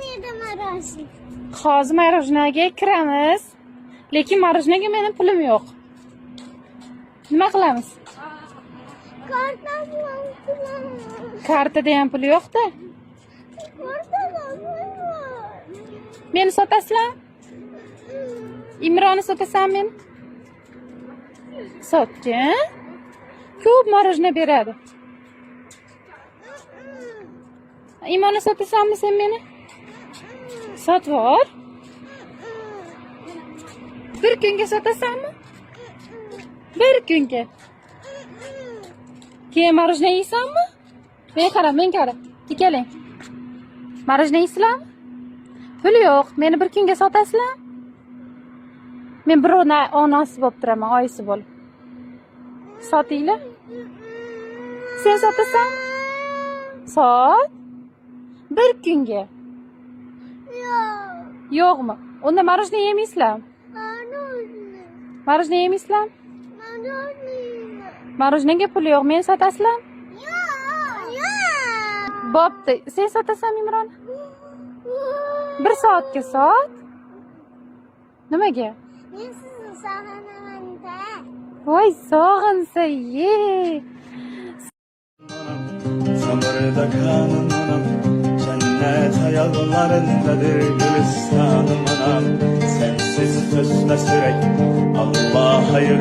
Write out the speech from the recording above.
nerede marajin? Hozir marojnaga kiramiz. Lekin marojnaga mening pulim yo'q. Nima qilamiz? Karta bilan pulim. Kartada ham pul yo'q-da. Kartada pul bor. Meni sotasizlarmi? Imronni sotasan meni? Sotgin. Ko'p marojna beradi. Imronni sotasanmi sen meni? Sotvor. Bir kunga sotasanmi? Bir kunga. Keyin marojna yeysanmi? Men qara. Ikkalang. Marojna yeysizlarmi? Pul yo'q. Meni bir kunga sotasizlar? Men birovni onasi bo'lib turaman, oyisi bo'lib. Sotinglar. Sen sotasanmi? Sot. Bir kunga. Yo'q. Yo'qmi? Unda marojna yemaysizlarmi? Marojna yemaysizlarmi? Marojnaga pul yo'q. Men sotasizlarmi? Bo'pti. Sen sotasanmi Imron? Bir soatga sot. Nimaga? Men sizni sog'inaman-da. Voy, sog'insa ye. Samirda kanım anam, cennet hayallarındadır gülistanım anam. Sensiz sözle sürek, Allah hayır